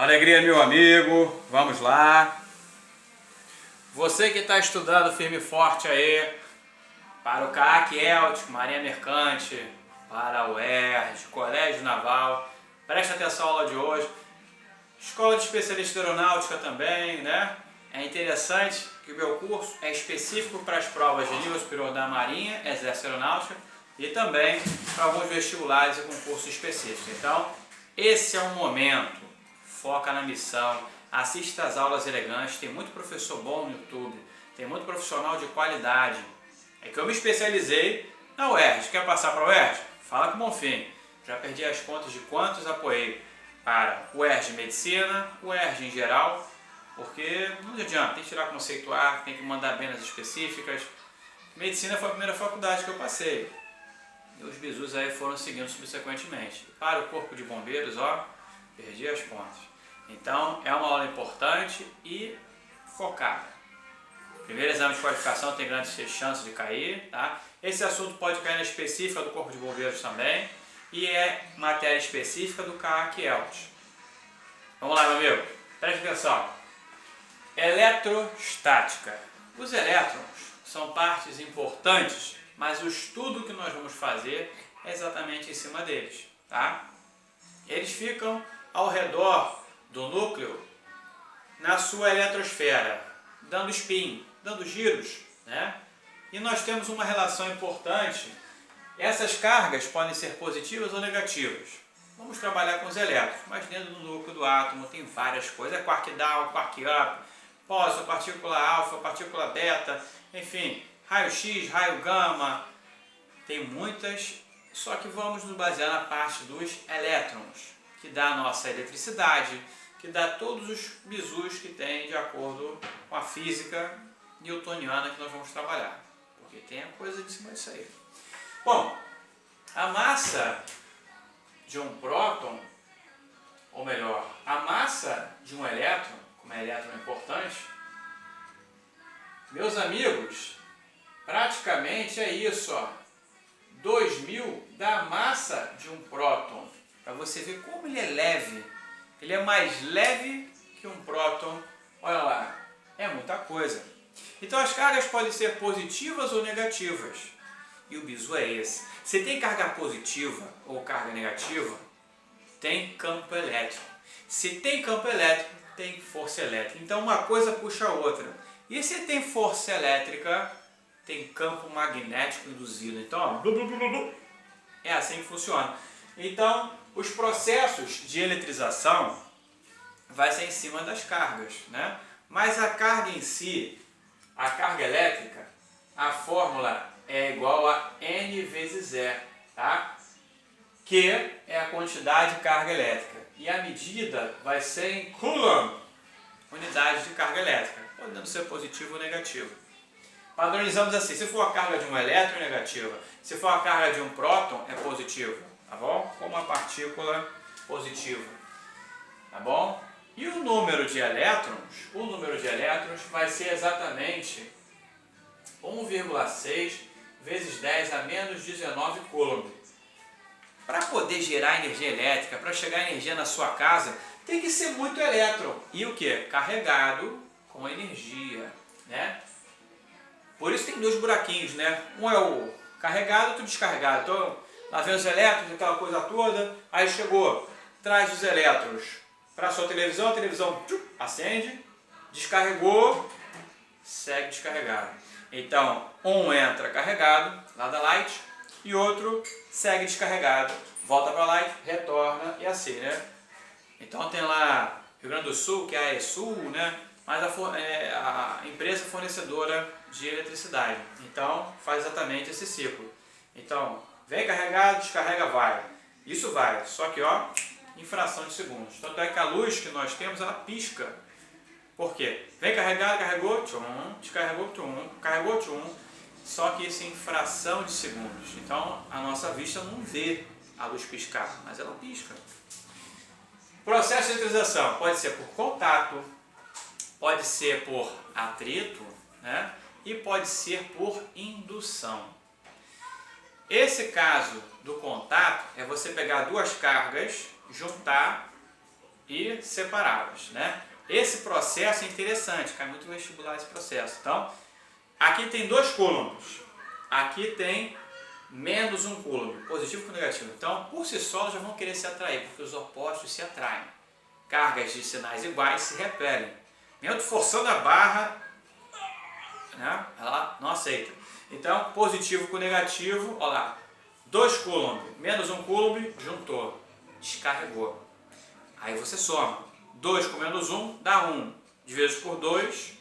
Alegria, meu amigo, vamos lá. Você que está estudando firme e forte aí para o CAC Éltico, Marinha Mercante, para o UERJ, Colégio Naval, preste atenção à aula de hoje. Escola de Especialista de Aeronáutica também, né? É interessante que o meu curso é específico para as provas de nível superior da Marinha, Exército Aeronáutica e também para alguns vestibulares e concursos específicos. Então, esse é o momento. Foca na missão, assista às aulas elegantes, tem muito professor bom no YouTube, tem muito profissional de qualidade. É que eu me especializei na UERJ. Quer passar para a UERJ? Fala com o Bonfim. Já perdi as contas de quantos apoiei para UERJ Medicina, UERJ em geral, porque não adianta, tem que tirar conceituar, tem que mandar bem nas específicas. Medicina foi a primeira faculdade que eu passei. E os bizus aí foram seguindo subsequentemente. Para o Corpo de Bombeiros, ó, perdi as contas. Então, é uma aula importante e focada. Primeiro exame de qualificação tem grandes chances de cair, tá? Esse assunto pode cair na específica do Corpo de Bombeiros também e é matéria específica do CAC Éltico. Vamos lá, meu amigo, preste atenção. Eletrostática. Os elétrons são partes importantes, mas o estudo que nós vamos fazer é exatamente em cima deles, tá? Eles ficam ao redor do núcleo na sua eletrosfera, dando spin, dando giros, né? E nós temos uma relação importante. Essas cargas podem ser positivas ou negativas. Vamos trabalhar com os elétrons, mas dentro do núcleo do átomo tem várias coisas, é quark down, quark up, pósito, partícula alfa, partícula beta, enfim, raio X, raio gama, tem muitas, só que vamos nos basear na parte dos elétrons, que dá a nossa eletricidade, que dá todos os bizus que tem de acordo com a física newtoniana que nós vamos trabalhar, porque tem a coisa de cima disso aí. Bom, a massa de um próton, ou melhor, a massa de um elétron, como é elétron importante, meus amigos, praticamente é isso, ó, 2000 da massa de um próton. Para você ver como ele é leve. Ele é mais leve que um próton. Olha lá, é muita coisa. Então as cargas podem ser positivas ou negativas. E o bizu é esse. Se tem carga positiva ou carga negativa, tem campo elétrico. Se tem campo elétrico, tem força elétrica. Então uma coisa puxa a outra. E se tem força elétrica, tem campo magnético induzido. Então, ó, blu, blu, blu, blu, é assim que funciona. Então, os processos de eletrização vai ser em cima das cargas, né? Mas a carga em si, a carga elétrica, a fórmula é igual a N vezes E, tá? Que é a quantidade de carga elétrica. E a medida vai ser em Coulomb, unidade de carga elétrica, podendo ser positivo ou negativo. Padronizamos assim, se for a carga de um elétron, é negativa. Se for a carga de um próton, é positivo. Tá bom? Como a partícula positiva. Tá bom? E o número de elétrons? O número de elétrons vai ser exatamente 1,6 vezes 10 a menos 19 coulomb. Para poder gerar energia elétrica, para chegar energia na sua casa, tem que ser muito elétron. E o que? Carregado com energia, né? Por isso tem dois buraquinhos, né? Um é o carregado e outro descarregado. Então, lá vem os elétrons, aquela coisa toda, aí chegou, traz os elétrons para a sua televisão, a televisão acende, descarregou, segue descarregado. Então, um entra carregado, lá da light, e outro segue descarregado, volta para a light, retorna e assim, né? Então tem lá Rio Grande do Sul, que é a ESUL, né? Mas a empresa fornecedora de eletricidade. Então, faz exatamente esse ciclo. Então, vem carregado, descarrega, vai. Isso vai, só que ó, em fração de segundos. Tanto é que a luz que nós temos, ela pisca. Por quê? Vem carregado, carregou, tchum, descarregou, tchum, carregou, tchum. Só que isso em fração de segundos. Então, a nossa vista não vê a luz piscar, mas ela pisca. Processo de eletrização pode ser por contato, pode ser por atrito, né? E pode ser por indução. Esse caso do contato é você pegar duas cargas, juntar e separá-las, né? Esse processo é interessante, cai muito no vestibular esse processo. Então, aqui tem 2 coulombs, aqui tem menos 1 coulomb, positivo com negativo. Então, por si só, já vão querer se atrair, porque os opostos se atraem. Cargas de sinais iguais se repelem. Mesmo forçando a barra, né, ela não aceita. Então, positivo com negativo, olha lá, 2 coulomb, menos 1 coulomb, juntou, descarregou. Aí você soma, 2 com menos 1 dá 1, dividido por 2,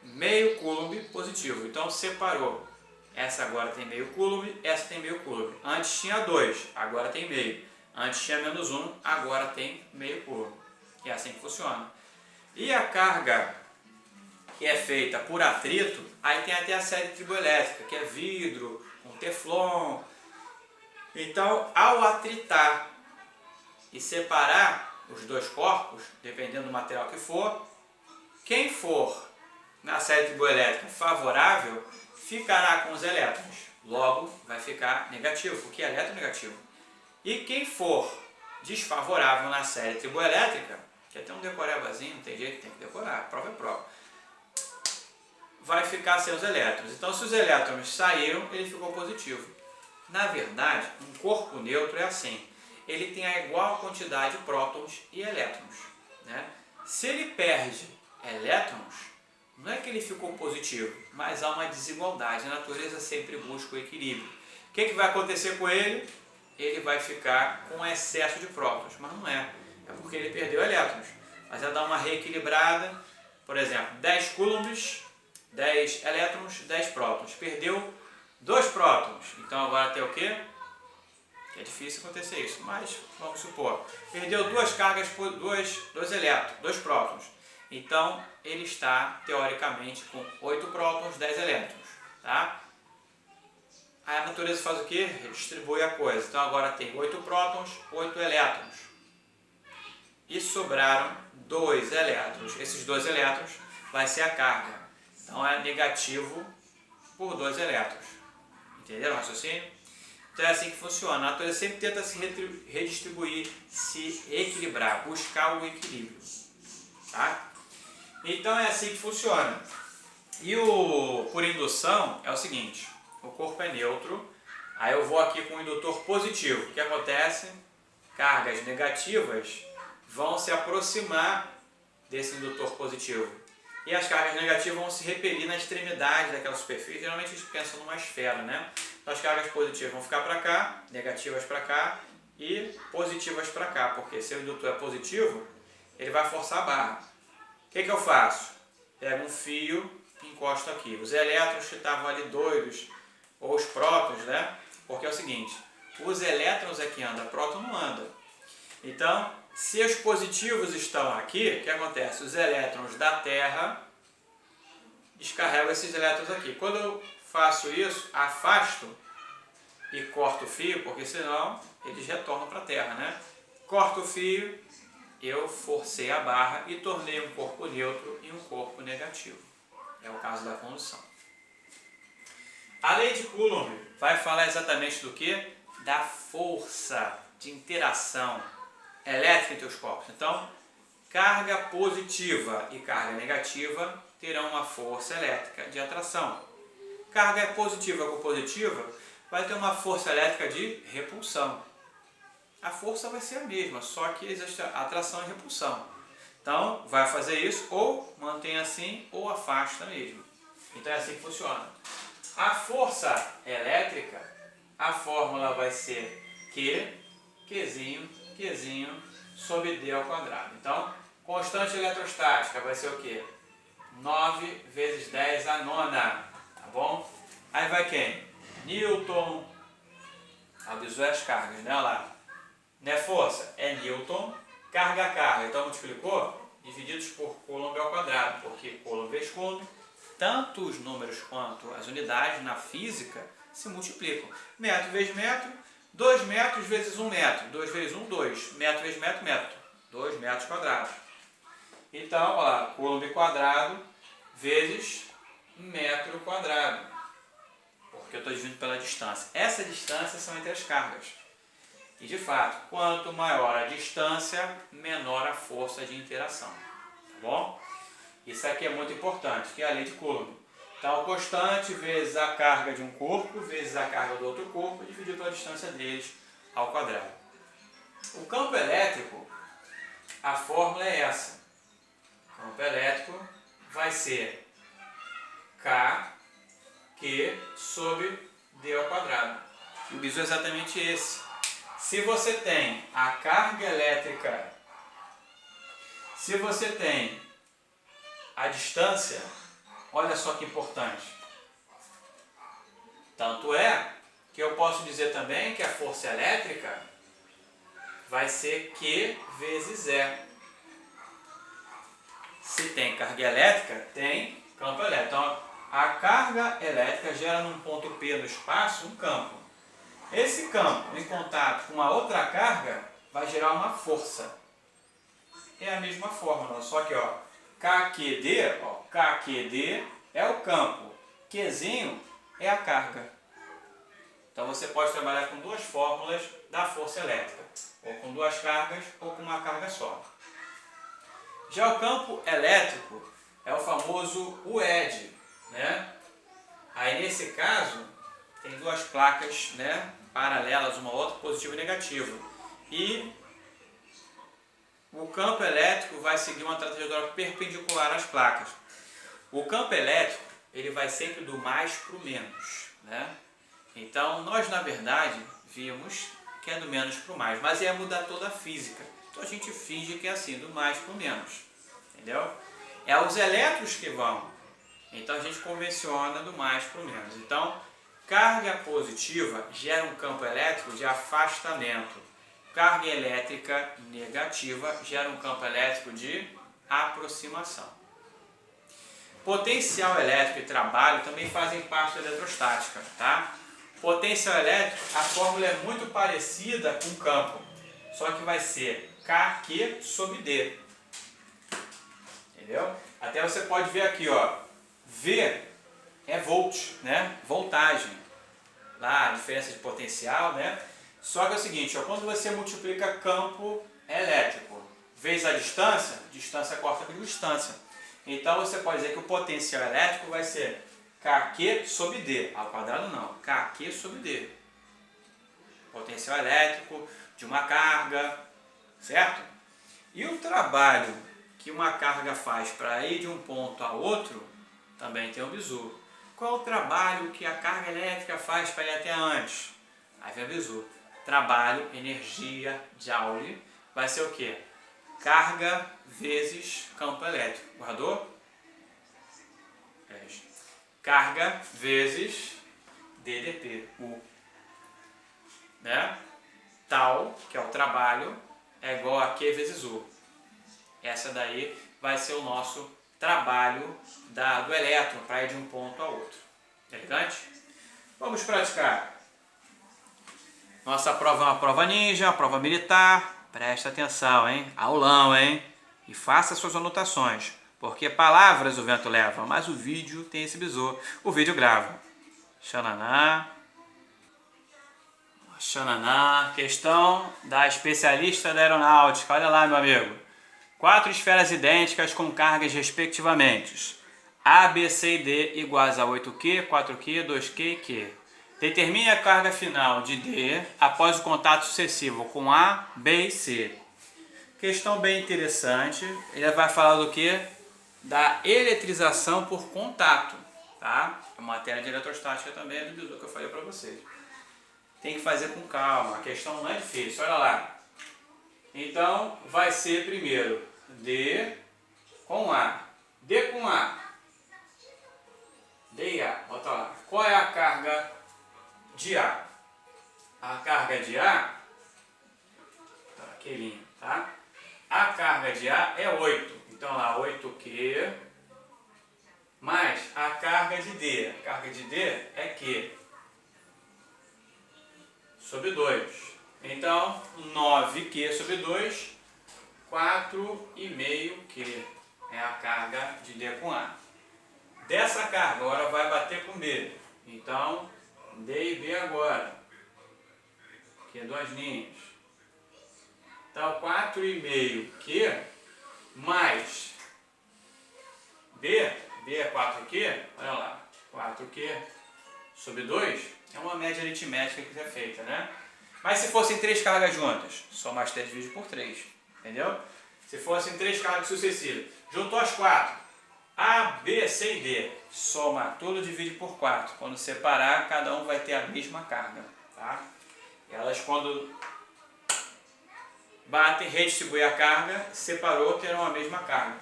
meio coulomb positivo. Então, separou. Essa agora tem meio coulomb, essa tem meio coulomb. Antes tinha 2, agora tem meio. Antes tinha menos 1, agora tem meio coulomb. E é assim que funciona. E a carga que é feita por atrito, aí tem até a série triboelétrica, que é vidro, com teflon. Então, ao atritar e separar os 2 corpos, dependendo do material que for, quem for na série triboelétrica favorável, ficará com os elétrons. Logo, vai ficar negativo, porque é eletronegativo. E quem for desfavorável na série triboelétrica, que é até um decorebazinho, não tem jeito, tem que decorar, prova é prova, vai ficar sem os elétrons. Então, se os elétrons saíram, ele ficou positivo. Na verdade, um corpo neutro é assim. Ele tem a igual quantidade de prótons e elétrons, né? Se ele perde elétrons, não é que ele ficou positivo, mas há uma desigualdade. A natureza sempre busca o equilíbrio. O que vai acontecer com ele? Ele vai ficar com excesso de prótons, mas não é. É porque ele perdeu elétrons. Mas vai dar uma reequilibrada. Por exemplo, 10 coulombs, 10 elétrons, 10 prótons. Perdeu 2 prótons. Então agora tem o quê? Que é difícil acontecer isso, mas vamos supor. Perdeu 2 cargas por 2 elétrons, 2 prótons. Então ele está teoricamente com 8 prótons, 10 elétrons. Tá? Aí a natureza faz o quê? Redistribui a coisa. Então agora tem 8 prótons, 8 elétrons. E sobraram 2 elétrons. Esses 2 elétrons vai ser a carga. Então é negativo por 2 elétrons. Entenderam o raciocínio? Então é assim que funciona. A natureza sempre tenta se redistribuir, se equilibrar, buscar o equilíbrio. Tá? Então é assim que funciona. E por indução é o seguinte: o corpo é neutro, aí eu vou aqui com o indutor positivo. O que acontece? Cargas negativas vão se aproximar desse indutor positivo. E as cargas negativas vão se repelir na extremidade daquela superfície. Geralmente a gente pensa numa esfera, né? Então as cargas positivas vão ficar para cá, negativas para cá e positivas para cá. Porque se o indutor é positivo, ele vai forçar a barra. O que eu faço? Pego um fio e encosto aqui. Os elétrons que estavam ali doidos, ou os prótons, né? Porque é o seguinte, os elétrons é que andam, próton não anda. Então, se os positivos estão aqui, o que acontece? Os elétrons da Terra descarregam esses elétrons aqui. Quando eu faço isso, afasto e corto o fio, porque senão eles retornam para a Terra, né? Corto o fio, eu forcei a barra e tornei um corpo neutro e um corpo negativo. É o caso da condução. A lei de Coulomb vai falar exatamente do que? Da força de interação elétrica entre os corpos. Então, carga positiva e carga negativa terão uma força elétrica de atração. Carga positiva com positiva vai ter uma força elétrica de repulsão. A força vai ser a mesma, só que existe atração e repulsão. Então, vai fazer isso, ou mantém assim, ou afasta mesmo. Então é assim que funciona. A força elétrica, a fórmula vai ser Qzinho sobre D ao quadrado. Então, constante eletrostática vai ser o quê? 9 vezes 10 a nona, tá bom? Aí vai quem? Newton. Avisou as cargas, né? Olha lá. Não é força? É Newton, carga. Então multiplicou? Divididos por Coulomb ao quadrado, porque Coulomb vezes Coulomb, tanto os números quanto as unidades na física se multiplicam. Metro vezes metro, 2 metros vezes 1 metro. 2 vezes 1, 2. Metro vezes metro, metro. 2 metros quadrados. Então, olha lá, Coulomb quadrado vezes metro quadrado. Porque eu estou dividindo pela distância. Essa distância são entre as cargas. E de fato, quanto maior a distância, menor a força de interação. Tá bom? Isso aqui é muito importante, que é a lei de Coulomb. Então, constante vezes a carga de um corpo, vezes a carga do outro corpo, dividido pela distância deles ao quadrado. O campo elétrico, a fórmula é essa. O campo elétrico vai ser Kq sobre d ao quadrado. E o bizu é exatamente esse. Se você tem a carga elétrica, se você tem a distância, olha só que importante. Tanto é que eu posso dizer também que a força elétrica vai ser Q vezes E. Se tem carga elétrica, tem campo elétrico. Então, a carga elétrica gera num ponto P no espaço um campo. Esse campo, em contato com uma outra carga, vai gerar uma força. É a mesma fórmula, só que ó, KQD é o campo, Qzinho é a carga. Então você pode trabalhar com duas fórmulas da força elétrica, ou com duas cargas, ou com uma carga só. Já o campo elétrico é o famoso UED, né? Aí nesse caso, tem duas placas, né, paralelas, uma outra, positivo e negativo. E o campo elétrico vai seguir uma trajetória perpendicular às placas. O campo elétrico, ele vai sempre do mais para o menos, né? Então, nós na verdade vimos que é do menos para o mais, mas ia mudar toda a física. Então a gente finge que é assim, do mais para o menos, entendeu? É os elétrons que vão. Então a gente convenciona do mais para o menos. Então, carga positiva gera um campo elétrico de afastamento. Carga elétrica negativa gera um campo elétrico de aproximação. Potencial elétrico e trabalho também fazem parte da eletrostática, tá? Potencial elétrico, a fórmula é muito parecida com o campo, só que vai ser Kq sobre D. Entendeu? Até você pode ver aqui, ó, V é volt, né? Voltagem. Lá a diferença de potencial, né? Só que é o seguinte, ó, quando você multiplica campo elétrico vezes a distância, distância corta por distância. Então você pode dizer que o potencial elétrico vai ser Kq sobre D. Ao quadrado não, Kq sobre D. Potencial elétrico de uma carga, certo? E o trabalho que uma carga faz para ir de um ponto a outro, também tem o bizu. Qual o trabalho que a carga elétrica faz para ir até antes? Aí vem o bizu. Trabalho, energia, Joule, vai ser o quê? Carga vezes campo elétrico. Guardou? Carga vezes DDP, U. Né? Tal, que é o trabalho, é igual a Q vezes U. Essa daí vai ser o nosso trabalho do elétron para ir de um ponto a outro. Elegante? Vamos praticar. Nossa prova é uma prova ninja, uma prova militar. Presta atenção, hein? Aulão, hein? E faça suas anotações. Porque palavras o vento leva, mas o vídeo tem esse bizu. O vídeo grava. Xananá. Xananá. Questão da especialista da aeronáutica. Olha lá, meu amigo. 4 esferas idênticas com cargas respectivamente. A, B, C e D iguais a 8Q, 4Q, 2Q e Q. Determine a carga final de D após o contato sucessivo com A, B e C. Questão bem interessante. Ele vai falar do que? Da eletrização por contato. Tá? A matéria de eletrostática também é do bizu que eu falei para vocês. Tem que fazer com calma. A questão não é difícil. Olha lá. Então, vai ser primeiro D com A. D com A. D e A. Bota lá. Qual é a carga de A? A carga de A, tá, aquele, tá? A carga de A é 8. Então lá, 8Q mais a carga de D. A carga de D é Q sobre 2. Então, 9Q sobre 2, 4,5Q é a carga de D com A. Dessa carga agora vai bater com B. Então, D e B agora. Aqui é 2 linhas. Então 4,5Q mais B, B é 4Q, olha lá, 4Q sobre 2 é uma média aritmética que é feita, né? Mas se fossem 3 cargas juntas, só mais 3 dividido por 3, entendeu? Se fossem 3 cargas sucessivas, juntou as 4, A, B, C e D, soma tudo, divide por 4. Quando separar, cada um vai ter a mesma carga, tá? Elas, quando batem, redistribuem a carga, separou, terão a mesma carga.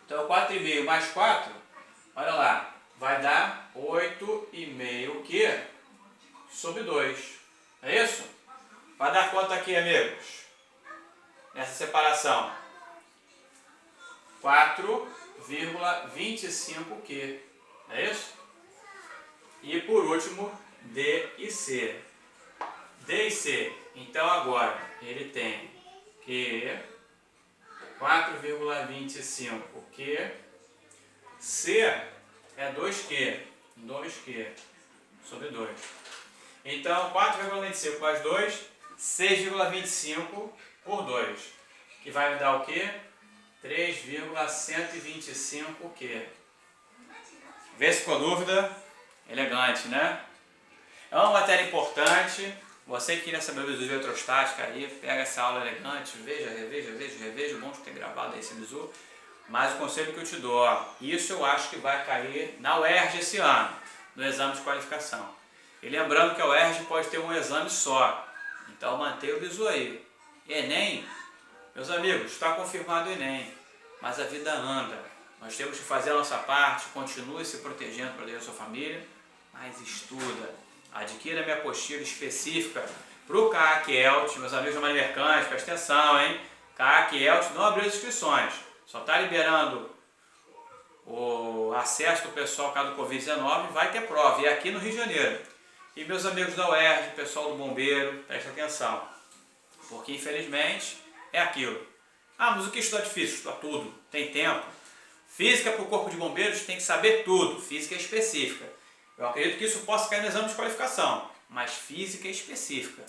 Então 4,5 mais 4, olha lá, vai dar 8,5Q sobre 2. É isso? Vai dar quanto aqui, amigos? Nessa separação? 4,25Q. É isso? E por último, D e C. D e C. Então agora ele tem que 4,25Q. C é 2Q. 2Q sobre 2. Então 4,25 mais 2, 6,25 por 2. Que vai me dar o quê? 3,125Q. Vê se ficou dúvida. Elegante, né? É uma matéria importante. Você que queria saber bizu de eletrostática aí, pega essa aula elegante, veja, reveja. Bom de ter gravado aí esse bizu. Mas o conselho que eu te dou, ó, isso eu acho que vai cair na UERJ esse ano, no exame de qualificação. E lembrando que a UERJ pode ter um exame só. Então mantenha o bizu aí. Enem, meus amigos, está confirmado o Enem. Mas a vida anda. Nós temos que fazer a nossa parte, continue se protegendo para proteger a sua família, mas estuda. Adquira a minha apostila específica para o CAC-ELT, meus amigos da Marinha Mercante, presta atenção, hein? CAC-ELT não abriu as inscrições, só está liberando o acesso do pessoal por causa do Covid-19, vai ter prova, e é aqui no Rio de Janeiro. E meus amigos da UERJ, pessoal do Bombeiro, presta atenção, porque infelizmente é aquilo. Ah, mas o que estudar difícil? Estudar tudo, tem tempo. Física para o Corpo de Bombeiros tem que saber tudo, física é específica. Eu acredito que isso possa cair no exame de qualificação, mas física é específica.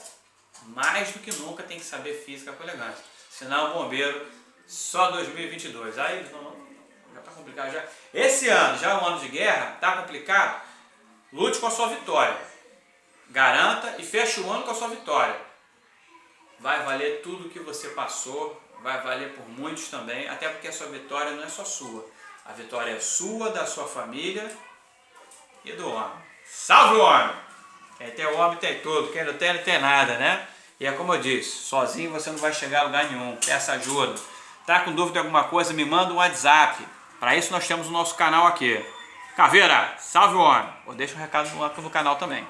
Mais do que nunca tem que saber física com elegância. Senão o bombeiro só 2022. Aí já está complicado já. Esse ano, já é um ano de guerra, está complicado. Lute com a sua vitória. Garanta e feche o ano com a sua vitória. Vai valer tudo que você passou, vai valer por muitos também, até porque a sua vitória não é só sua. A vitória é sua, da sua família e do homem. Salve o homem! Quem tem o homem tem tudo, quem não tem nada, né? E é como eu disse, sozinho você não vai chegar a lugar nenhum, peça ajuda. Tá com dúvida de alguma coisa, me manda um WhatsApp. Para isso nós temos o nosso canal aqui. Caveira, salve o homem! Ou deixa um recado no canal também.